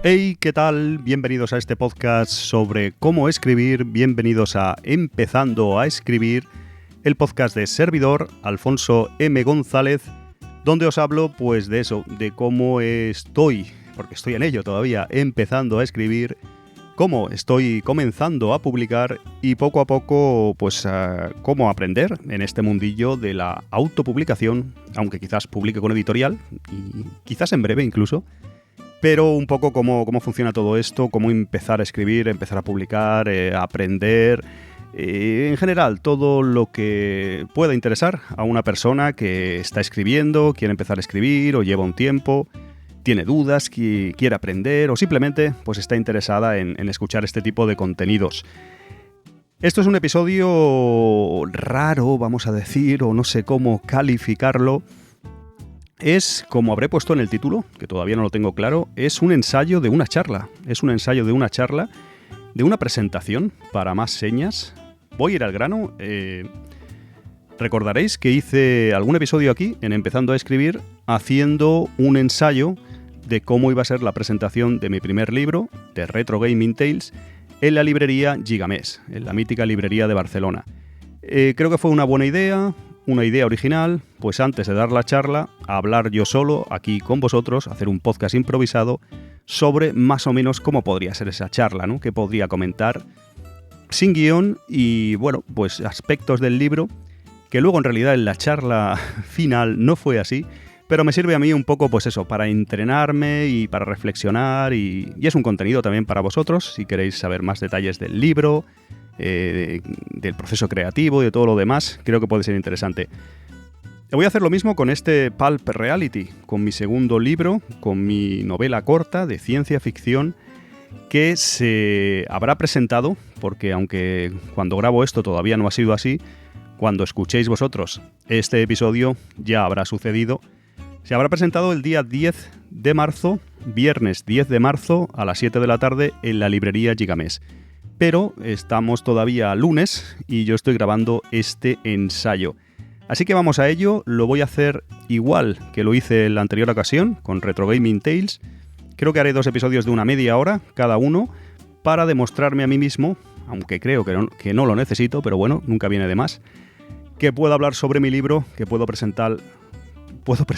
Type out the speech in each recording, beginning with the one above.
Hey, ¿qué tal? Bienvenidos a este podcast sobre cómo escribir, bienvenidos a Empezando a Escribir, el podcast de servidor Alfonso M. González, donde os hablo pues de eso, de cómo estoy, porque estoy en ello todavía, empezando a escribir, cómo estoy comenzando a publicar y poco a poco pues cómo aprender en este mundillo de la autopublicación, aunque quizás publique con editorial y quizás en breve incluso. Pero un poco cómo funciona todo esto, cómo empezar a escribir, empezar a publicar, aprender, en general todo lo que pueda interesar a una persona que está escribiendo, quiere empezar a escribir o lleva un tiempo, tiene dudas, quiere aprender o simplemente pues está interesada en escuchar este tipo de contenidos. Esto es un episodio raro, vamos a decir, o no sé cómo calificarlo. Es, como habré puesto en el título, que todavía no lo tengo claro, es un ensayo de una charla. Es un ensayo de una charla, de una presentación para más señas. Voy a ir al grano. Recordaréis que hice algún episodio aquí, en Empezando a Escribir, haciendo un ensayo de cómo iba a ser la presentación de mi primer libro, de Retro Gaming Tales, en la librería Gigamés, en la mítica librería de Barcelona. Creo que fue una buena idea. Una idea original, pues antes de dar la charla, hablar yo solo aquí con vosotros, hacer un podcast improvisado sobre más o menos cómo podría ser esa charla, ¿no? Qué podría comentar sin guión y, bueno, pues aspectos del libro que luego en realidad en la charla final no fue así, pero me sirve a mí un poco, pues eso, para entrenarme y para reflexionar y es un contenido también para vosotros, si queréis saber más detalles del libro, del proceso creativo y de todo lo demás, creo que puede ser interesante. Voy a hacer lo mismo con este Pulp Reality, con mi segundo libro, con mi novela corta de ciencia ficción que se habrá presentado, porque aunque cuando grabo esto todavía no ha sido así, cuando escuchéis vosotros este episodio ya habrá sucedido. Se habrá presentado el día 10 de marzo, viernes 10 de marzo a las 7 de la tarde en la librería Gigamés. Pero estamos todavía lunes y yo estoy grabando este ensayo. Así que vamos a ello, lo voy a hacer igual que lo hice en la anterior ocasión, con Retro Gaming Tales. Creo que haré 2 episodios de una media hora cada uno para demostrarme a mí mismo, aunque creo que no lo necesito, pero bueno, nunca viene de más, que puedo hablar sobre mi libro, que puedo presentar Pulp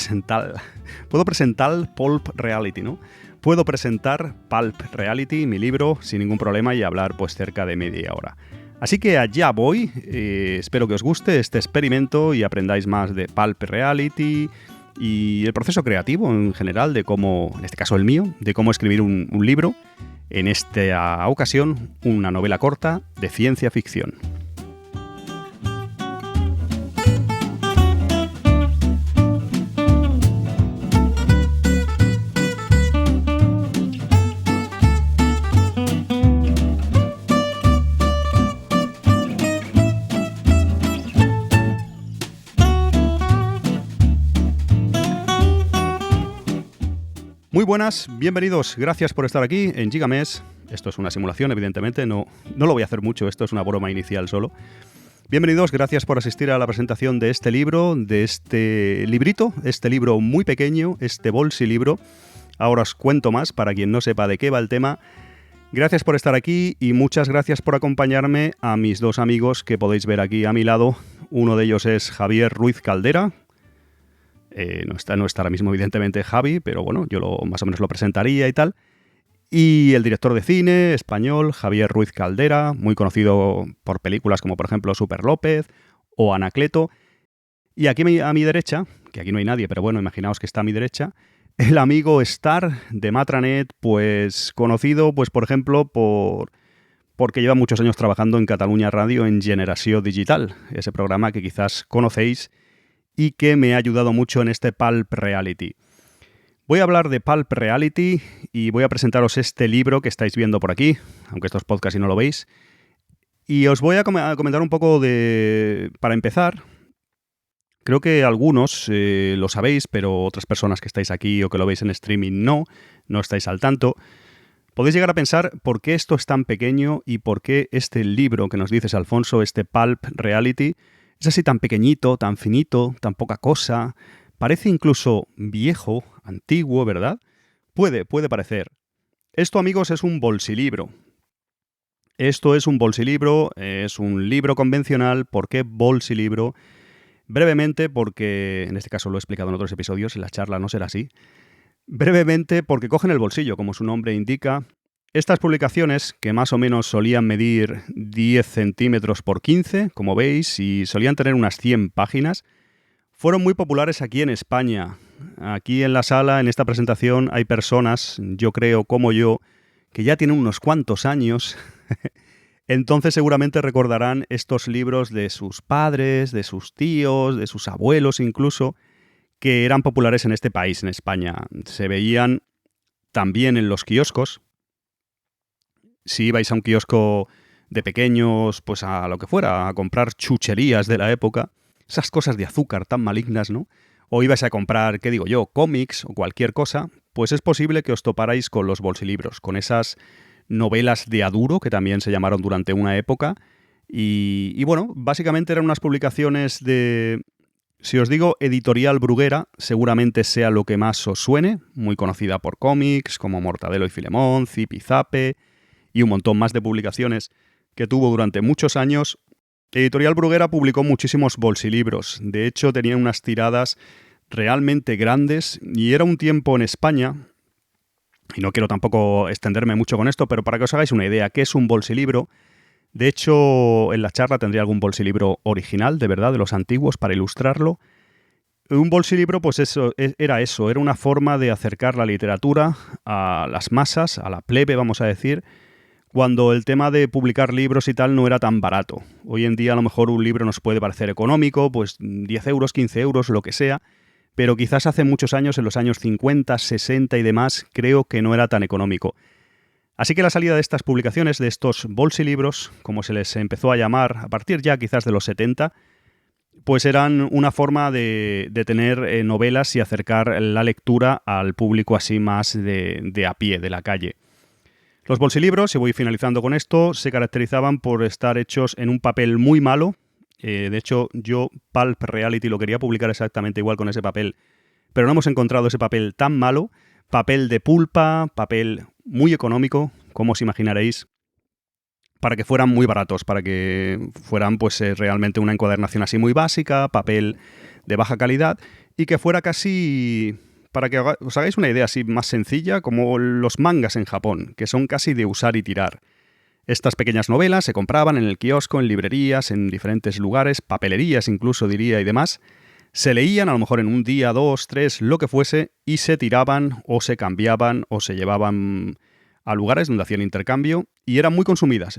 Reality, ¿no? Puedo presentar Pulp Reality, mi libro, sin ningún problema y hablar pues cerca de media hora. Así que allá voy, espero que os guste este experimento y aprendáis más de Pulp Reality y el proceso creativo en general de cómo, en este caso el mío, de cómo escribir un libro, en esta ocasión una novela corta de ciencia ficción. Muy buenas, bienvenidos, gracias por estar aquí en Gigamés. Esto es una simulación, evidentemente, no lo voy a hacer mucho, esto es una broma inicial solo. Bienvenidos, gracias por asistir a la presentación de este libro, de este librito, este libro muy pequeño, este bolsilibro. Ahora os cuento más para quien no sepa de qué va el tema. Gracias por estar aquí y muchas gracias por acompañarme a mis 2 amigos que podéis ver aquí a mi lado. Uno de ellos es Javier Ruiz Caldera. No está ahora mismo evidentemente Javi, pero bueno, yo más o menos lo presentaría y tal. Y el director de cine español, Javier Ruiz Caldera, muy conocido por películas como por ejemplo Super López o Anacleto. Y aquí a mi derecha, que aquí no hay nadie, pero bueno, imaginaos que está a mi derecha, el amigo Star de Matranet, pues conocido pues por ejemplo porque lleva muchos años trabajando en Catalunya Radio en Generació Digital, ese programa que quizás conocéis y que me ha ayudado mucho en este Pulp Reality. Voy a hablar de Pulp Reality y voy a presentaros este libro que estáis viendo por aquí, aunque esto es podcast y no lo veis. Y os voy a comentar un poco para empezar, creo que algunos lo sabéis, pero otras personas que estáis aquí o que lo veis en streaming no estáis al tanto. Podéis llegar a pensar por qué esto es tan pequeño y por qué este libro que nos dices, Alfonso, este Pulp Reality, es así tan pequeñito, tan finito, tan poca cosa. Parece incluso viejo, antiguo, ¿verdad? Puede parecer. Esto, amigos, es un bolsilibro. Esto es un bolsilibro, es un libro convencional. ¿Por qué bolsilibro? Brevemente, porque, en este caso lo he explicado en otros episodios, en la charla no será así. Brevemente, porque cogen el bolsillo, como su nombre indica. Estas publicaciones, que más o menos solían medir 10 centímetros por 15, como veis, y solían tener unas 100 páginas, fueron muy populares aquí en España. Aquí en la sala, en esta presentación, hay personas, yo creo, como yo, que ya tienen unos cuantos años. Entonces seguramente recordarán estos libros de sus padres, de sus tíos, de sus abuelos incluso, que eran populares en este país, en España. Se veían también en los kioscos. Si ibais a un kiosco de pequeños, pues a lo que fuera, a comprar chucherías de la época, esas cosas de azúcar tan malignas, ¿no? O ibais a comprar, ¿qué digo yo?, cómics o cualquier cosa, pues es posible que os toparais con los bolsilibros, con esas novelas de Aduro, que también se llamaron durante una época, y bueno, básicamente eran unas publicaciones de... Si os digo Editorial Bruguera, seguramente sea lo que más os suene, muy conocida por cómics como Mortadelo y Filemón, Zip y Zape, y un montón más de publicaciones que tuvo durante muchos años. Editorial Bruguera publicó muchísimos bolsilibros. De hecho, tenía unas tiradas realmente grandes y era un tiempo en España, y no quiero tampoco extenderme mucho con esto, pero para que os hagáis una idea, ¿qué es un bolsilibro? De hecho, en la charla tendría algún bolsilibro original, de verdad, de los antiguos, para ilustrarlo. Un bolsilibro, pues era una forma de acercar la literatura a las masas, a la plebe, vamos a decir, cuando el tema de publicar libros y tal no era tan barato. Hoy en día a lo mejor un libro nos puede parecer económico, pues 10 euros, 15 euros, lo que sea, pero quizás hace muchos años, en los años 50, 60 y demás, creo que no era tan económico. Así que la salida de estas publicaciones, de estos bolsilibros, como se les empezó a llamar a partir ya quizás de los 70, pues eran una forma de tener novelas y acercar la lectura al público así más de a pie, de la calle. Los bolsilibros, y voy finalizando con esto, se caracterizaban por estar hechos en un papel muy malo. De hecho, yo Pulp Reality lo quería publicar exactamente igual con ese papel, pero no hemos encontrado ese papel tan malo. Papel de pulpa, papel muy económico, como os imaginaréis, para que fueran muy baratos, para que fueran pues realmente una encuadernación así muy básica, papel de baja calidad, y que fuera casi... Para que os hagáis una idea así más sencilla, como los mangas en Japón, que son casi de usar y tirar. Estas pequeñas novelas se compraban en el kiosco, en librerías, en diferentes lugares, papelerías incluso diría y demás. Se leían a lo mejor en un día, 2, 3, lo que fuese, y se tiraban o se cambiaban o se llevaban a lugares donde hacían intercambio y eran muy consumidas,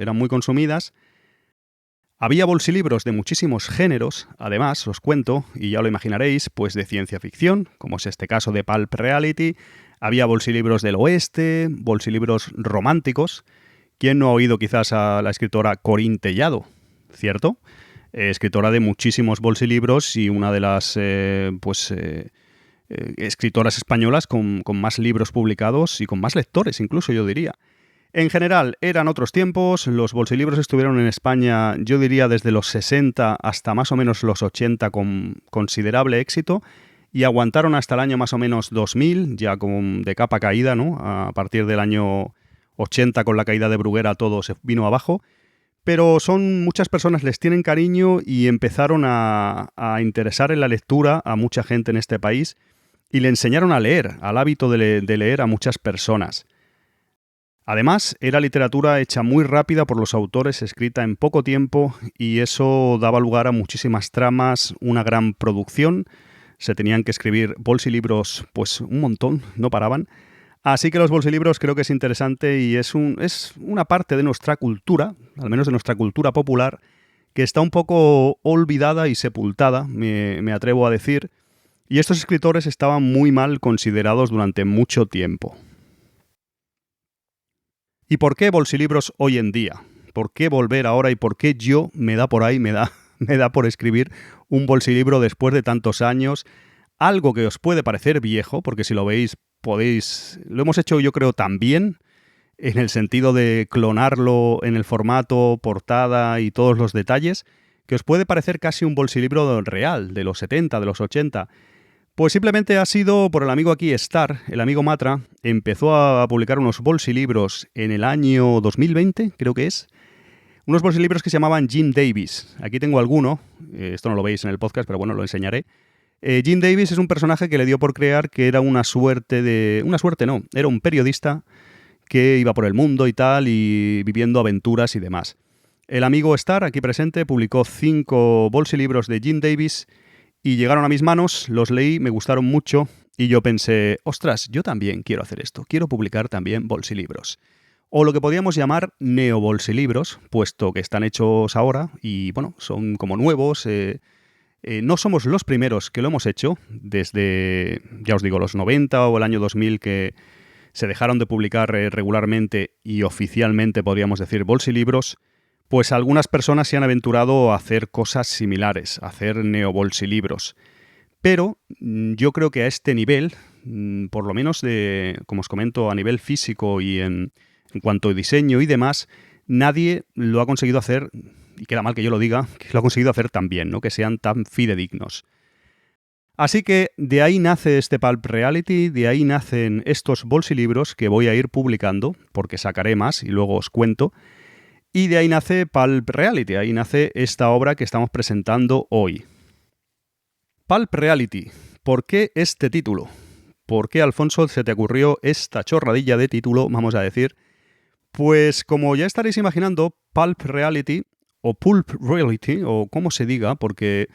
Había bolsilibros de muchísimos géneros, además, os cuento, y ya lo imaginaréis, pues de ciencia ficción, como es este caso de Pulp Reality. Había bolsilibros del oeste, bolsilibros románticos. ¿Quién no ha oído quizás a la escritora Corín Tellado? ¿Cierto? Escritora de muchísimos bolsilibros y una de las escritoras españolas con más libros publicados y con más lectores, incluso yo diría. En general, eran otros tiempos, los bolsilibros estuvieron en España, yo diría, desde los 60 hasta más o menos los 80 con considerable éxito y aguantaron hasta el año más o menos 2000, ya como de capa caída, ¿no? A partir del año 80 con la caída de Bruguera todo se vino abajo, pero muchas personas les tienen cariño y empezaron a interesar en la lectura a mucha gente en este país y le enseñaron a leer, al hábito de leer a muchas personas. Además, era literatura hecha muy rápida por los autores, escrita en poco tiempo, y eso daba lugar a muchísimas tramas, una gran producción. Se tenían que escribir bolsilibros, pues un montón, no paraban. Así que los bolsilibros creo que es interesante y es una parte de nuestra cultura, al menos de nuestra cultura popular, que está un poco olvidada y sepultada, me atrevo a decir, y estos escritores estaban muy mal considerados durante mucho tiempo. ¿Y por qué bolsilibros hoy en día? ¿Por qué volver ahora y por qué yo me da por escribir un bolsilibro después de tantos años? Algo que os puede parecer viejo, porque si lo veis lo hemos hecho yo creo también, en el sentido de clonarlo en el formato, portada y todos los detalles, que os puede parecer casi un bolsilibro real, de los 70, de los 80, Pues simplemente ha sido por el amigo aquí, Star, el amigo Matra, empezó a publicar unos bolsilibros en el año 2020, creo que es. Unos bolsilibros que se llamaban Jim Davis. Aquí tengo alguno, esto no lo veis en el podcast, pero bueno, lo enseñaré. Jim Davis es un personaje que le dio por crear que era una suerte de... Una suerte no, era un periodista que iba por el mundo y tal, y viviendo aventuras y demás. El amigo Star, aquí presente, publicó 5 bolsilibros de Jim Davis y llegaron a mis manos, los leí, me gustaron mucho y yo pensé, ostras, yo también quiero hacer esto, quiero publicar también bolsilibros. O lo que podríamos llamar neobolsilibros, puesto que están hechos ahora y bueno, son como nuevos. No somos los primeros que lo hemos hecho, desde, ya os digo, los 90 o el año 2000 que se dejaron de publicar regularmente y oficialmente, podríamos decir, bolsilibros. Pues algunas personas se han aventurado a hacer cosas similares, a hacer neobolsilibros. Pero yo creo que a este nivel, por lo menos como os comento, a nivel físico y en cuanto a diseño y demás, nadie lo ha conseguido hacer, y queda mal que yo lo diga, que lo ha conseguido hacer tan bien, ¿no? Que sean tan fidedignos. Así que de ahí nace este Pulp Reality, de ahí nacen estos bolsilibros que voy a ir publicando, porque sacaré más y luego os cuento. Y de ahí nace Pulp Reality, ahí nace esta obra que estamos presentando hoy. Pulp Reality, ¿por qué este título? ¿Por qué, Alfonso, se te ocurrió esta chorradilla de título, vamos a decir? Pues como ya estaréis imaginando, Pulp Reality, o Pulp Reality, o como se diga, porque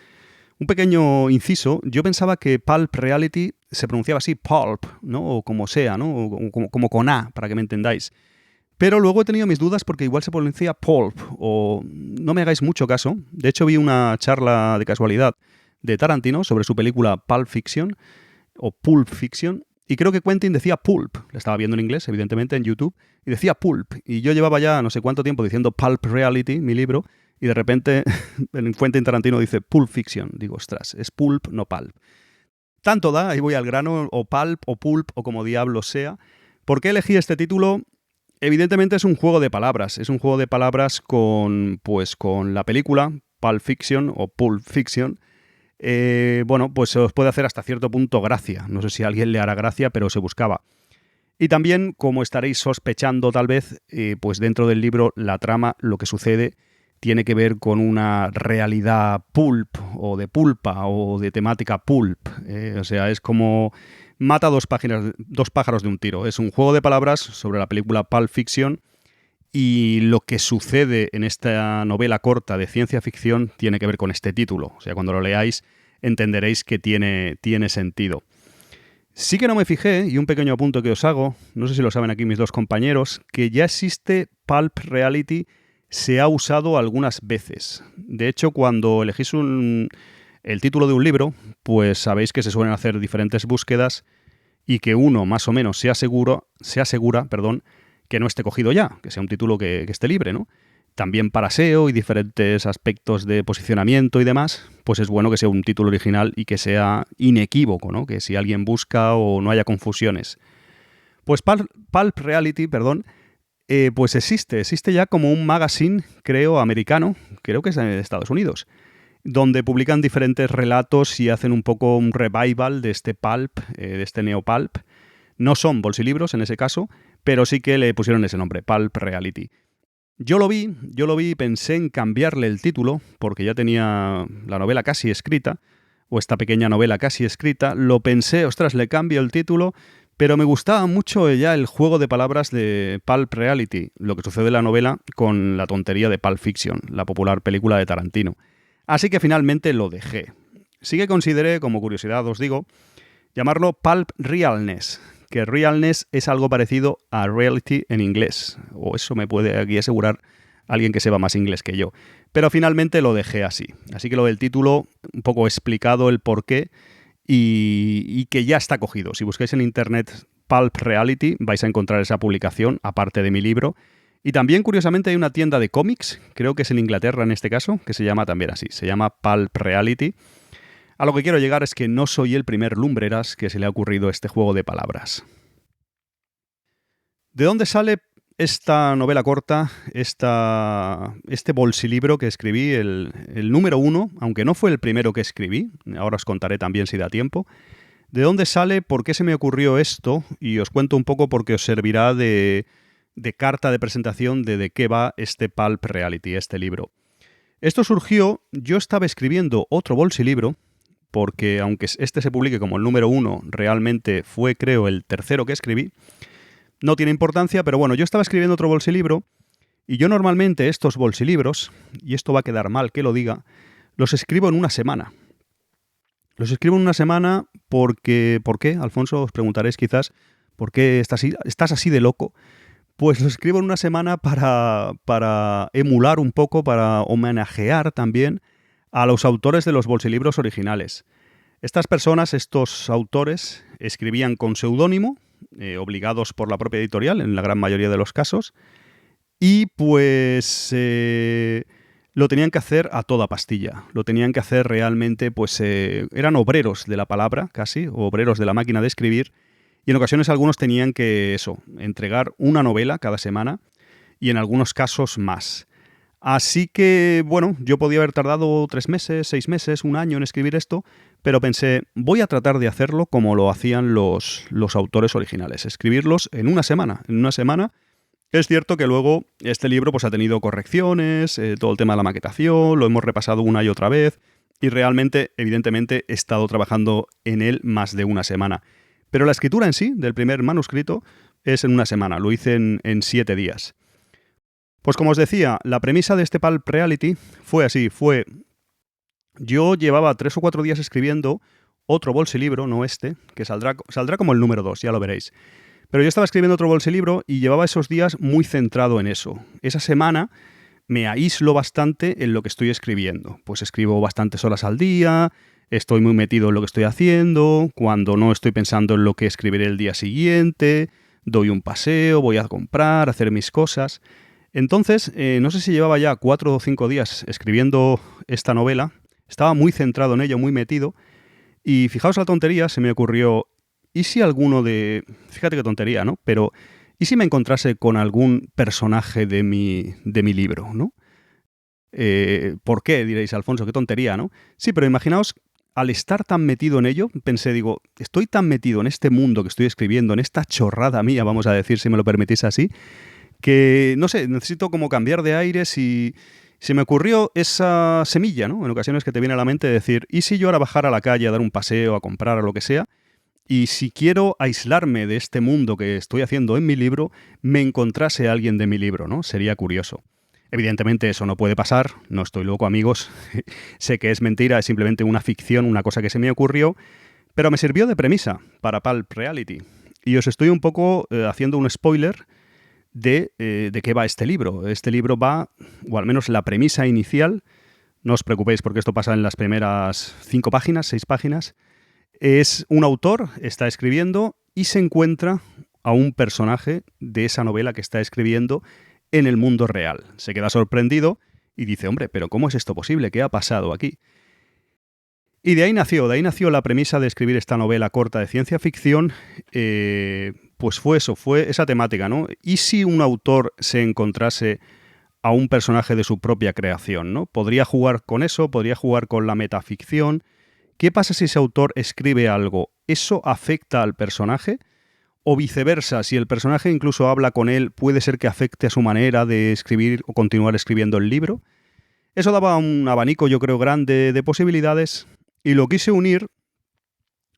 un pequeño inciso, yo pensaba que Pulp Reality se pronunciaba así, Pulp, ¿no? O como sea, ¿no? O como con A, para que me entendáis. Pero luego he tenido mis dudas porque igual se pronuncia Pulp, o no me hagáis mucho caso. De hecho, vi una charla de casualidad de Tarantino sobre su película Pulp Fiction, o Pulp Fiction, y creo que Quentin decía Pulp. La estaba viendo en inglés, evidentemente, en YouTube, y decía Pulp. Y yo llevaba ya no sé cuánto tiempo diciendo Pulp Reality, mi libro, y de repente Quentin Tarantino dice Pulp Fiction. Digo, ostras, es Pulp, no Pulp. Tanto da, ahí voy al grano, o Pulp, o Pulp, o como diablo sea. ¿Por qué elegí este título? Evidentemente es un juego de palabras. Es un juego de palabras con la película Pulp Fiction o Pulp Fiction. Bueno, pues se os puede hacer hasta cierto punto gracia. No sé si a alguien le hará gracia, pero se buscaba. Y también, como estaréis sospechando tal vez, pues dentro del libro la trama, lo que sucede, tiene que ver con una realidad pulp o de pulpa o de temática pulp. O sea, es como mata dos pájaros de un tiro. Es un juego de palabras sobre la película Pulp Fiction y lo que sucede en esta novela corta de ciencia ficción tiene que ver con este título. O sea, cuando lo leáis entenderéis que tiene sentido. Sí que no me fijé, y un pequeño apunto que os hago, no sé si lo saben aquí mis dos compañeros, que ya existe Pulp Reality, se ha usado algunas veces. De hecho, cuando elegís el título de un libro, pues sabéis que se suelen hacer diferentes búsquedas y que uno más o menos se asegura, que no esté cogido ya, que sea un título que esté libre, ¿no? También para SEO y diferentes aspectos de posicionamiento y demás, pues es bueno que sea un título original y que sea inequívoco, ¿no? Que si alguien busca o no haya confusiones. Pues Pulp Reality, pues existe ya como un magazine, creo, americano, creo que es de Estados Unidos, donde publican diferentes relatos y hacen un poco un revival de este pulp, de este neopulp. No son bolsilibros en ese caso, pero sí que le pusieron ese nombre, Pulp Reality. Yo lo vi y pensé en cambiarle el título, porque ya tenía la novela casi escrita, o esta pequeña novela casi escrita. Lo pensé, ostras, le cambio el título, pero me gustaba mucho ya el juego de palabras de Pulp Reality, lo que sucede en la novela con la tontería de Pulp Fiction, la popular película de Tarantino. Así que finalmente lo dejé. Sí que consideré, como curiosidad os digo, llamarlo Pulp Realness, que realness es algo parecido a reality en inglés, o eso me puede aquí asegurar alguien que sepa más inglés que yo. Pero finalmente lo dejé así. Así que lo del título, un poco explicado el porqué y que ya está cogido. Si buscáis en internet Pulp Reality vais a encontrar esa publicación, aparte de mi libro. Y también, curiosamente, hay una tienda de cómics, creo que es en Inglaterra en este caso, que se llama también así, se llama Pulp Reality. A lo que quiero llegar es que no soy el primer lumbreras que se le ha ocurrido este juego de palabras. ¿De dónde sale esta novela corta, este bolsilibro que escribí, el número 1, aunque no fue el primero que escribí, ahora os contaré también si da tiempo? ¿De dónde sale? ¿Por qué se me ocurrió esto? Y os cuento un poco porque os servirá de carta de presentación de qué va este Pulp Reality, este libro. Esto surgió, yo estaba escribiendo otro bolsilibro, porque aunque este se publique como el número 1, realmente fue, creo, el tercero que escribí. No tiene importancia, pero bueno, yo estaba escribiendo otro bolsilibro y yo normalmente estos bolsilibros, y esto va a quedar mal que lo diga, los escribo en una semana. Los escribo en una semana porque... ¿Por qué, Alfonso? Os preguntaréis quizás, ¿por qué estás así de loco? Pues los escribo en una semana para emular un poco, para homenajear también a los autores de los bolsilibros originales. Estas personas, estos autores, escribían con seudónimo, obligados por la propia editorial en la gran mayoría de los casos, y pues lo tenían que hacer a toda pastilla. Lo tenían que hacer realmente, pues eran obreros de la palabra casi, obreros de la máquina de escribir, y en ocasiones algunos tenían que, entregar una novela cada semana y en algunos casos más. Así que, bueno, yo podía haber tardado 3 meses, 6 meses, un año en escribir esto, pero pensé, voy a tratar de hacerlo como lo hacían los autores originales, escribirlos en una semana. En una semana. Es cierto que luego este libro pues, ha tenido correcciones, todo el tema de la maquetación, lo hemos repasado una y otra vez, y realmente, evidentemente, he estado trabajando en él más de una semana. Pero la escritura en sí, del primer manuscrito, es en una semana, lo hice en 7 días. Pues como os decía, la premisa de este Pulp Reality fue así, yo llevaba 3 o 4 días escribiendo otro bolsilibro, no este, que saldrá como el número 2, ya lo veréis. Pero yo estaba escribiendo otro bolsilibro y llevaba esos días muy centrado en eso. Esa semana me aíslo bastante en lo que estoy escribiendo. Pues escribo bastantes horas al día, estoy muy metido en lo que estoy haciendo, cuando no estoy pensando en lo que escribiré el día siguiente, doy un paseo, voy a comprar, hacer mis cosas. Entonces, no sé si llevaba ya 4 o 5 días escribiendo esta novela, estaba muy centrado en ello, muy metido, y fijaos la tontería, se me ocurrió, ¿y si fíjate qué tontería, ¿no? Pero, ¿y si me encontrase con algún personaje de mi libro, ¿no? ¿Por qué? Diréis, Alfonso, qué tontería, ¿no? Sí, pero imaginaos, al estar tan metido en ello, pensé, estoy tan metido en este mundo que estoy escribiendo, en esta chorrada mía, vamos a decir, si me lo permitís así, que, no sé, necesito como cambiar de aires y se me ocurrió esa semilla, ¿no? En ocasiones que te viene a la mente decir, ¿y si yo ahora bajara a la calle a dar un paseo, a comprar, a lo que sea? Y si quiero aislarme de este mundo que estoy haciendo en mi libro, me encontrase alguien de mi libro, ¿no? Sería curioso. Evidentemente eso no puede pasar, no estoy loco, amigos. Sé que es mentira, es simplemente una ficción, una cosa que se me ocurrió, pero me sirvió de premisa para Pulp Reality. Y os estoy un poco haciendo un spoiler de qué va este libro. Este libro va, o al menos la premisa inicial, no os preocupéis porque esto pasa en las primeras 5 páginas, 6 páginas, es un autor, está escribiendo y se encuentra a un personaje de esa novela que está escribiendo en el mundo real. Se queda sorprendido y dice, hombre, pero ¿cómo es esto posible? ¿Qué ha pasado aquí? Y de ahí nació la premisa de escribir esta novela corta de ciencia ficción, pues fue esa temática, ¿no? ¿Y si un autor se encontrase a un personaje de su propia creación, ¿no? Podría jugar con eso, podría jugar con la metaficción. ¿Qué pasa si ese autor escribe algo? ¿Eso afecta al personaje? O viceversa, si el personaje incluso habla con él, ¿puede ser que afecte a su manera de escribir o continuar escribiendo el libro? Eso daba un abanico, yo creo, grande de posibilidades y lo quise unir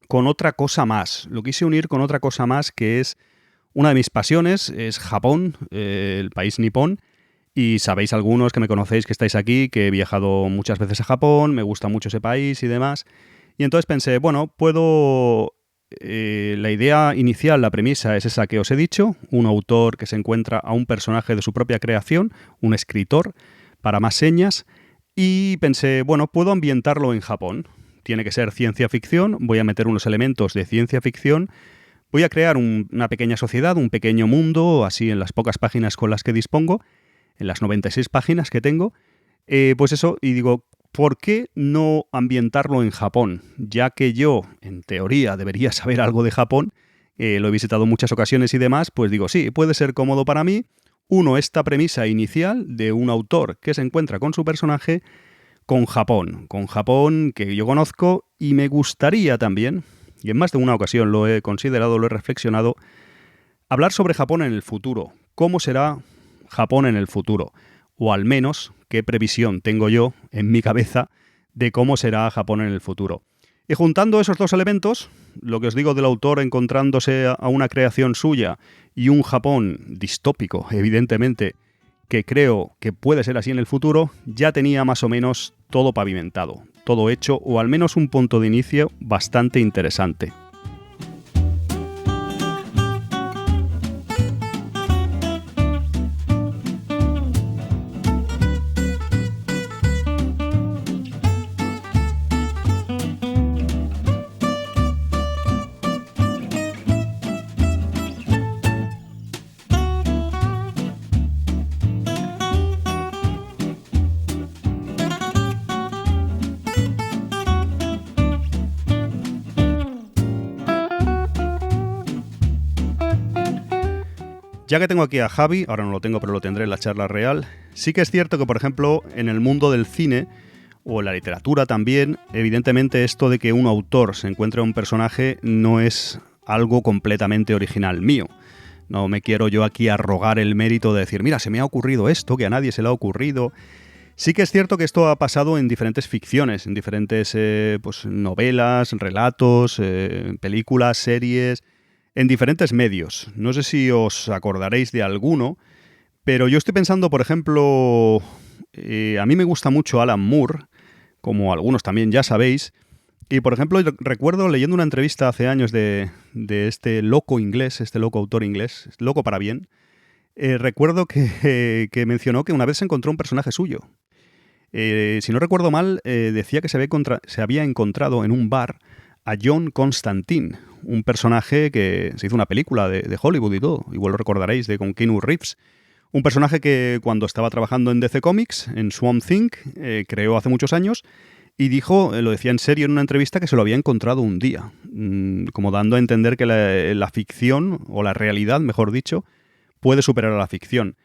con otra cosa más. Lo quise unir con otra cosa más que es una de mis pasiones, es Japón, el país nipón. Y sabéis algunos que me conocéis, que estáis aquí, que he viajado muchas veces a Japón, me gusta mucho ese país y demás. Y entonces pensé, bueno, la idea inicial, la premisa es esa que os he dicho, un autor que se encuentra a un personaje de su propia creación, un escritor, para más señas, y pensé, bueno, puedo ambientarlo en Japón. Tiene que ser ciencia ficción, voy a meter unos elementos de ciencia ficción, voy a crear una pequeña sociedad, un pequeño mundo, así en las pocas páginas con las que dispongo, en las 96 páginas que tengo, pues eso, y digo, ¿por qué no ambientarlo en Japón? Ya que yo, en teoría, debería saber algo de Japón, lo he visitado en muchas ocasiones y demás, pues digo, sí, puede ser cómodo para mí. Uno, esta premisa inicial de un autor que se encuentra con su personaje con Japón que yo conozco y me gustaría también y en más de una ocasión lo he considerado, lo he reflexionado, hablar sobre Japón en el futuro. ¿Cómo será Japón en el futuro? O al menos, qué previsión tengo yo en mi cabeza de cómo será Japón en el futuro. Y juntando esos dos elementos, lo que os digo del autor encontrándose a una creación suya y un Japón distópico, evidentemente, que creo que puede ser así en el futuro, ya tenía más o menos todo pavimentado, todo hecho, o al menos un punto de inicio bastante interesante. Ya que tengo aquí a Javi, ahora no lo tengo pero lo tendré en la charla real, sí que es cierto que, por ejemplo, en el mundo del cine o en la literatura también, evidentemente esto de que un autor se encuentre un personaje no es algo completamente original mío. No me quiero yo aquí arrogar el mérito de decir, mira, se me ha ocurrido esto, que a nadie se le ha ocurrido. Sí que es cierto que esto ha pasado en diferentes ficciones, en diferentes novelas, relatos, películas, series, en diferentes medios. No sé si os acordaréis de alguno, pero yo estoy pensando, por ejemplo, a mí me gusta mucho Alan Moore, como algunos también ya sabéis, y por ejemplo recuerdo leyendo una entrevista hace años de este loco inglés, este loco autor inglés, loco para bien, recuerdo que mencionó que una vez se encontró un personaje suyo. Si no recuerdo mal, decía que se había encontrado en un bar a John Constantine, un personaje que se hizo una película de Hollywood y todo, igual lo recordaréis, con Keanu Reeves. Un personaje que cuando estaba trabajando en DC Comics, en Swamp Thing, creó hace muchos años, y dijo, lo decía en serio en una entrevista, que se lo había encontrado un día, como dando a entender que la ficción, o la realidad, mejor dicho, puede superar a la ficción.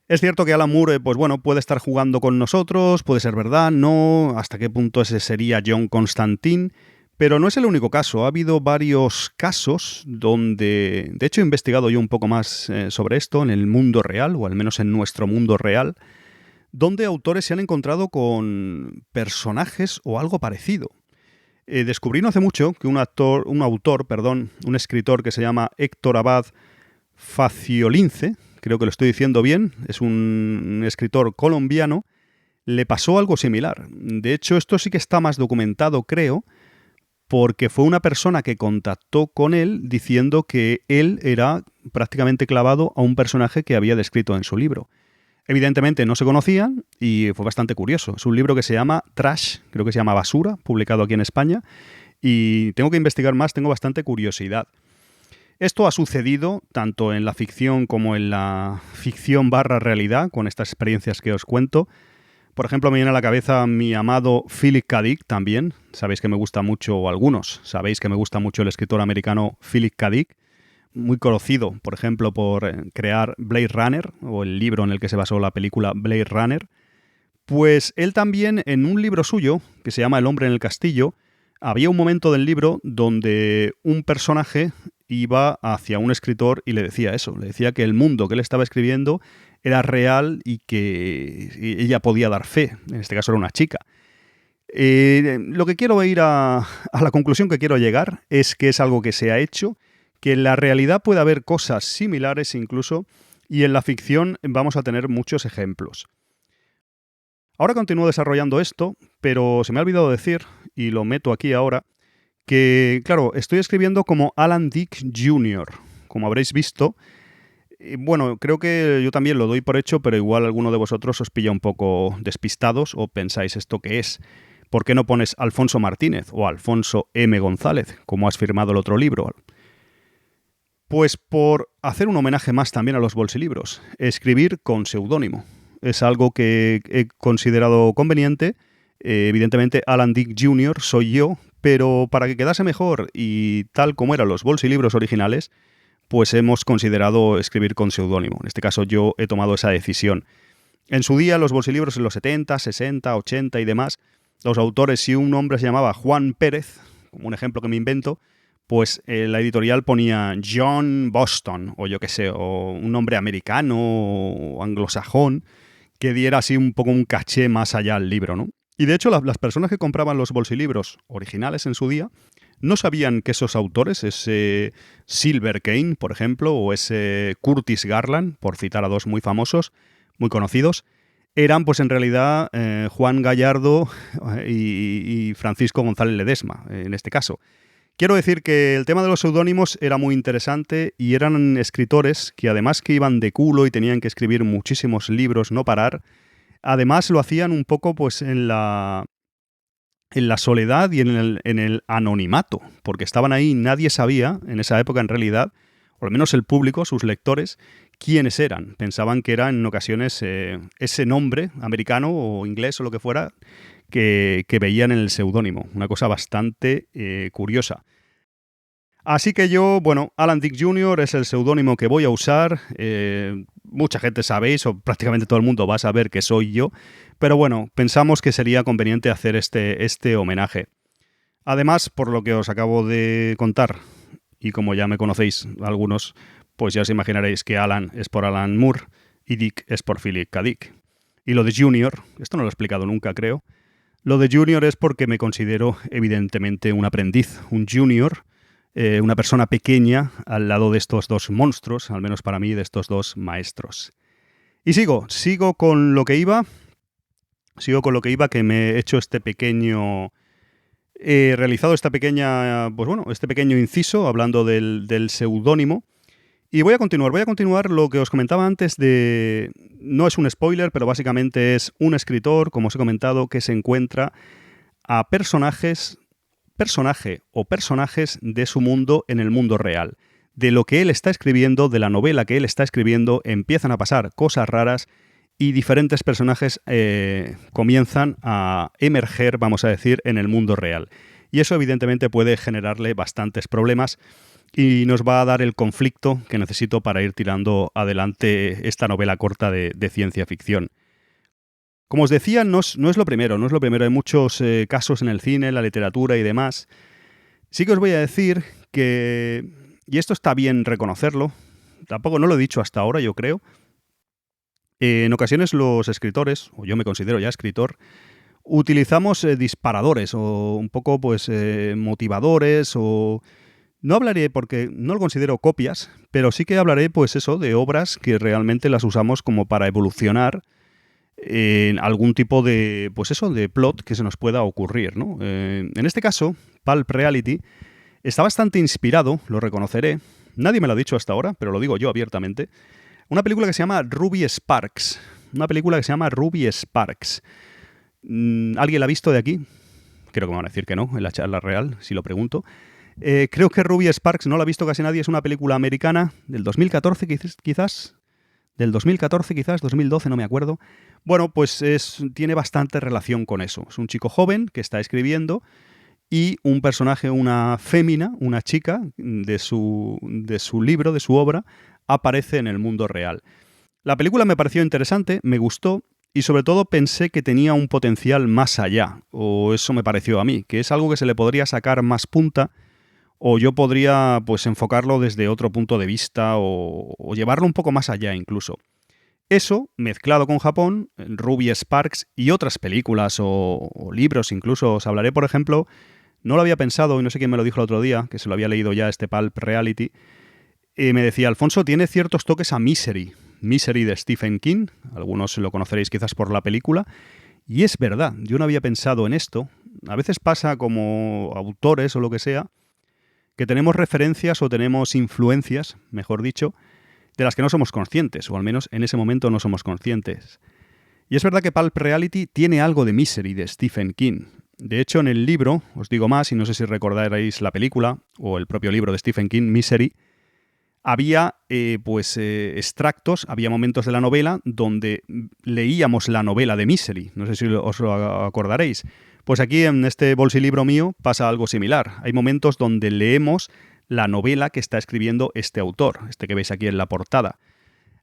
Es cierto que Alan Moore, puede estar jugando con nosotros, puede ser verdad, no, hasta qué punto ese sería John Constantine, pero no es el único caso. Ha habido varios casos donde, de hecho he investigado yo un poco más sobre esto en el mundo real, o al menos en nuestro mundo real, donde autores se han encontrado con personajes o algo parecido. Descubrí no hace mucho que un escritor que se llama Héctor Abad Faciolince, creo que lo estoy diciendo bien, es un escritor colombiano, le pasó algo similar. De hecho, esto sí que está más documentado, creo, porque fue una persona que contactó con él diciendo que él era prácticamente clavado a un personaje que había descrito en su libro. Evidentemente no se conocían y fue bastante curioso. Es un libro que se llama Trash, creo que se llama Basura, publicado aquí en España, y tengo que investigar más, tengo bastante curiosidad. Esto ha sucedido tanto en la ficción como en la ficción / realidad, con estas experiencias que os cuento. Por ejemplo, me viene a la cabeza mi amado Philip K. Dick también. Sabéis que me gusta mucho, o algunos sabéis que me gusta mucho el escritor americano Philip K. Dick, muy conocido, por ejemplo, por crear Blade Runner, o el libro en el que se basó la película Blade Runner. Pues él también, en un libro suyo, que se llama El hombre en el castillo, había un momento del libro donde un personaje iba hacia un escritor y le decía eso, le decía que el mundo que él estaba escribiendo era real y que ella podía dar fe, en este caso era una chica. Lo que quiero ir a la conclusión que quiero llegar es que es algo que se ha hecho, que en la realidad puede haber cosas similares incluso, y en la ficción vamos a tener muchos ejemplos. Ahora continúo desarrollando esto, pero se me ha olvidado decir, y lo meto aquí ahora, que, claro, estoy escribiendo como Alan Dick Jr., como habréis visto. Bueno, creo que yo también lo doy por hecho, pero igual alguno de vosotros os pilla un poco despistados o pensáis, ¿esto qué es? ¿Por qué no pones Alfonso Martínez o Alfonso M. González, como has firmado el otro libro? Pues por hacer un homenaje más también a los bolsilibros, escribir con seudónimo. Es algo que he considerado conveniente. Evidentemente, Alan Dick Jr. soy yo, pero para que quedase mejor y tal como eran los bolsilibros originales, pues hemos considerado escribir con seudónimo. En este caso yo he tomado esa decisión. En su día, los bolsilibros en los 70, 60, 80 y demás, los autores, si un hombre se llamaba Juan Pérez, como un ejemplo que me invento, pues la editorial ponía John Boston, o yo qué sé, o un nombre americano o anglosajón, que diera así un poco un caché más allá al libro, ¿no? Y de hecho las personas que compraban los bolsilibros originales en su día no sabían que esos autores, ese Silver Kane, por ejemplo, o ese Curtis Garland, por citar a dos muy famosos, muy conocidos, eran pues en realidad Juan Gallardo y Francisco González Ledesma, en este caso. Quiero decir que el tema de los seudónimos era muy interesante y eran escritores que además que iban de culo y tenían que escribir muchísimos libros, no parar, además lo hacían un poco pues en la soledad y en el anonimato, porque estaban ahí, nadie sabía en esa época en realidad, o al menos el público, sus lectores, quiénes eran. Pensaban que era en ocasiones ese nombre americano o inglés o lo que fuera que veían en el seudónimo. Una cosa bastante curiosa. Así que yo, bueno, Alan Dick Jr. es el seudónimo que voy a usar. Mucha gente sabéis, o prácticamente todo el mundo va a saber que soy yo. Pero bueno, pensamos que sería conveniente hacer este homenaje. Además, por lo que os acabo de contar, y como ya me conocéis algunos, pues ya os imaginaréis que Alan es por Alan Moore y Dick es por Philip K. Dick. Y lo de Junior, esto no lo he explicado nunca, creo. Lo de Junior es porque me considero evidentemente un aprendiz, un junior, una persona pequeña al lado de estos dos monstruos, al menos para mí, de estos dos maestros. Y sigo con lo que iba, que me he hecho este pequeño... He realizado esta pequeña, pues bueno, este pequeño inciso hablando del seudónimo. Y voy a continuar lo que os comentaba antes de... No es un spoiler, pero básicamente es un escritor, como os he comentado, que se encuentra a personaje o personajes de su mundo en el mundo real. De lo que él está escribiendo, de la novela que él está escribiendo, empiezan a pasar cosas raras y diferentes personajes comienzan a emerger, vamos a decir, en el mundo real. Y eso evidentemente puede generarle bastantes problemas y nos va a dar el conflicto que necesito para ir tirando adelante esta novela corta de ciencia ficción. Como os decía, no es lo primero. Hay muchos casos en el cine, en la literatura y demás. Sí que os voy a decir que, y esto está bien reconocerlo, tampoco no lo he dicho hasta ahora, yo creo, en ocasiones los escritores, o yo me considero ya escritor, utilizamos disparadores o un poco pues motivadores o... No hablaré porque no lo considero copias, pero sí que hablaré pues eso de obras que realmente las usamos como para evolucionar en algún tipo de, pues eso, de plot que se nos pueda ocurrir, ¿no? En este caso, Pulp Reality está bastante inspirado, lo reconoceré. Nadie me lo ha dicho hasta ahora, pero lo digo yo abiertamente. Una película que se llama Ruby Sparks. ¿Alguien la ha visto de aquí? Creo que me van a decir que no, en la charla real, si lo pregunto. Creo que Ruby Sparks no la ha visto casi nadie. Es una película americana del 2014 quizás. Del 2014 quizás, 2012, no me acuerdo. Bueno, pues tiene bastante relación con eso. Es un chico joven que está escribiendo y un personaje, una fémina, una chica de su libro, de su obra, aparece en el mundo real. La película me pareció interesante, me gustó y sobre todo pensé que tenía un potencial más allá, o eso me pareció a mí, que es algo que se le podría sacar más punta o yo podría pues enfocarlo desde otro punto de vista o llevarlo un poco más allá incluso. Eso, mezclado con Japón, Ruby Sparks y otras películas o libros incluso, os hablaré por ejemplo, no lo había pensado y no sé quién me lo dijo el otro día, que se lo había leído ya este Pulp Reality, y me decía, Alfonso, tiene ciertos toques a Misery de Stephen King, algunos lo conoceréis quizás por la película, y es verdad, yo no había pensado en esto. A veces pasa como autores o lo que sea, que tenemos referencias o tenemos influencias, mejor dicho, de las que no somos conscientes, o al menos en ese momento no somos conscientes. Y es verdad que Pulp Reality tiene algo de Misery de Stephen King. De hecho, en el libro, os digo más, y no sé si recordaréis la película o el propio libro de Stephen King, Misery, había extractos, había momentos de la novela donde leíamos la novela de Misery. No sé si os lo acordaréis. Pues aquí en este bolsilibro mío pasa algo similar. Hay momentos donde leemos la novela que está escribiendo este autor, este que veis aquí en la portada.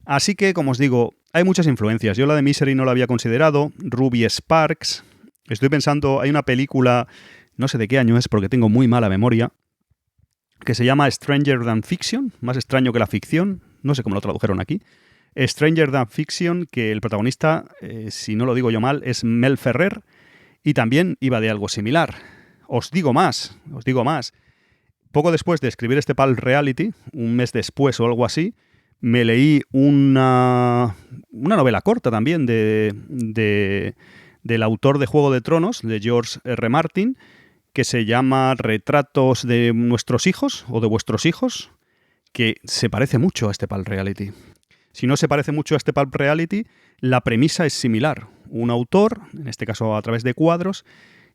Así que, como os digo, hay muchas influencias. Yo la de Misery no la había considerado. Ruby Sparks. Estoy pensando, hay una película, no sé de qué año es porque tengo muy mala memoria, que se llama Stranger Than Fiction, más extraño que la ficción, no sé cómo lo tradujeron aquí. Stranger Than Fiction, que el protagonista, si no lo digo yo mal, es Mel Ferrer, y también iba de algo similar. Os digo más. Poco después de escribir este Pulp Reality, un mes después o algo así, me leí una novela corta también del autor de Juego de Tronos, de George R. Martin, que se llama Retratos de nuestros hijos o de vuestros hijos, que se parece mucho a este Pulp Reality. Si no se parece mucho a este Pulp Reality, la premisa es similar. Un autor, en este caso a través de cuadros,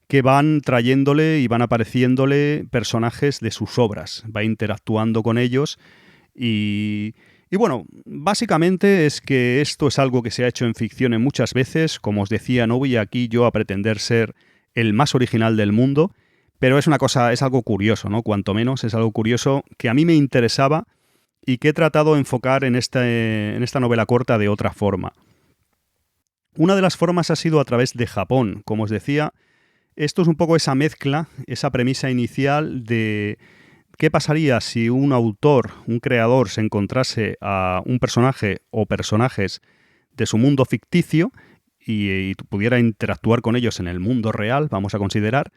que van trayéndole y van apareciéndole personajes de sus obras. Va interactuando con ellos y bueno, básicamente es que esto es algo que se ha hecho en ficción en muchas veces. Como os decía, no voy aquí yo a pretender ser el más original del mundo, pero es algo curioso, ¿no? Cuanto menos es algo curioso que a mí me interesaba y que he tratado de enfocar en esta novela corta de otra forma. Una de las formas ha sido a través de Japón. Como os decía, esto es un poco esa mezcla, esa premisa inicial de qué pasaría si un autor, un creador, se encontrase a un personaje o personajes de su mundo ficticio y pudiera interactuar con ellos en el mundo real, vamos a considerar,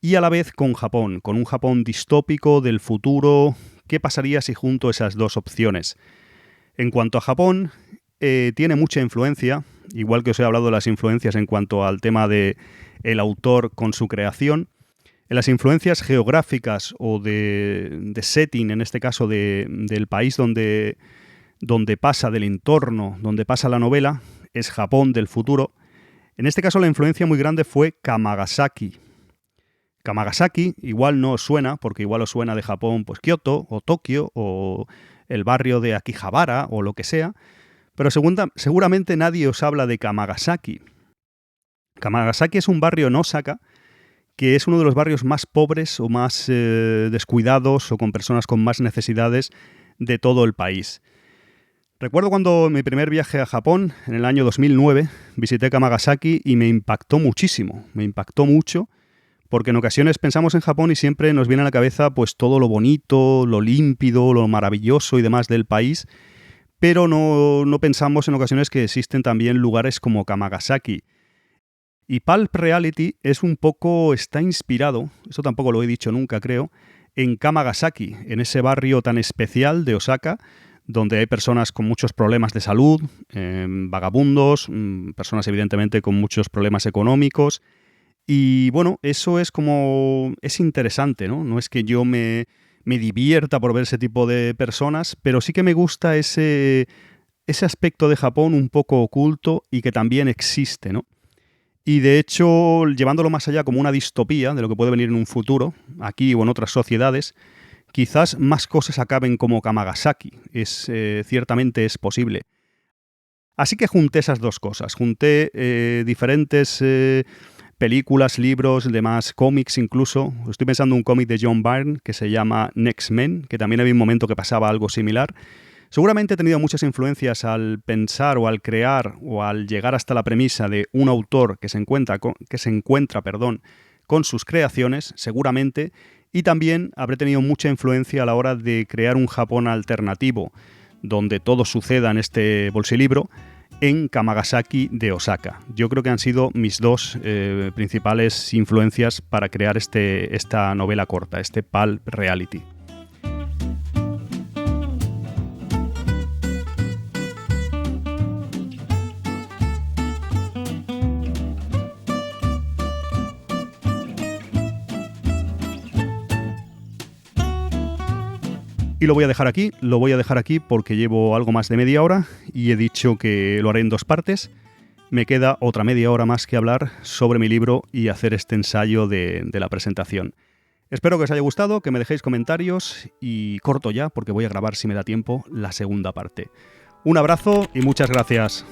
y a la vez con Japón, con un Japón distópico del futuro. ¿Qué pasaría si junto esas dos opciones? En cuanto a Japón, tiene mucha influencia, igual que os he hablado de las influencias en cuanto al tema de el autor con su creación. En las influencias geográficas o de setting, en este caso del país donde pasa, del entorno donde pasa la novela, es Japón del futuro. En este caso la influencia muy grande fue Kamagasaki. Kamagasaki igual no os suena, porque igual os suena de Japón pues Kioto o Tokio o el barrio de Akihabara o lo que sea, pero seguramente nadie os habla de Kamagasaki. Kamagasaki es un barrio en Osaka que es uno de los barrios más pobres o más descuidados o con personas con más necesidades de todo el país. Recuerdo cuando mi primer viaje a Japón, en el año 2009, visité Kamagasaki y me impactó muchísimo, me impactó mucho, porque en ocasiones pensamos en Japón y siempre nos viene a la cabeza pues todo lo bonito, lo límpido, lo maravilloso y demás del país, pero no pensamos en ocasiones que existen también lugares como Kamagasaki. Y Pulp Reality está inspirado, eso tampoco lo he dicho nunca creo, en Kamagasaki, en ese barrio tan especial de Osaka, donde hay personas con muchos problemas de salud, vagabundos, personas evidentemente con muchos problemas económicos. Y bueno, eso es interesante, ¿no? No es que yo me divierta por ver ese tipo de personas, pero sí que me gusta ese aspecto de Japón un poco oculto y que también existe, ¿no? Y de hecho, llevándolo más allá como una distopía de lo que puede venir en un futuro, aquí o en otras sociedades, quizás más cosas acaben como Kamagasaki. Ciertamente es posible. Así que junté esas dos cosas. Junté diferentes películas, libros, demás cómics incluso. Estoy pensando en un cómic de John Byrne que se llama Next Men, que también había un momento que pasaba algo similar. Seguramente he tenido muchas influencias al pensar o al crear o al llegar hasta la premisa de un autor que se encuentra con sus creaciones, seguramente, y también habré tenido mucha influencia a la hora de crear un Japón alternativo, donde todo suceda en este bolsilibro, en Kamagasaki de Osaka. Yo creo que han sido mis dos principales influencias para crear esta novela corta, este Pulp Reality. Y lo voy a dejar aquí porque llevo algo más de media hora y he dicho que lo haré en dos partes. Me queda otra media hora más que hablar sobre mi libro y hacer este ensayo de la presentación. Espero que os haya gustado, que me dejéis comentarios y corto ya porque voy a grabar, si me da tiempo, la segunda parte. Un abrazo y muchas gracias.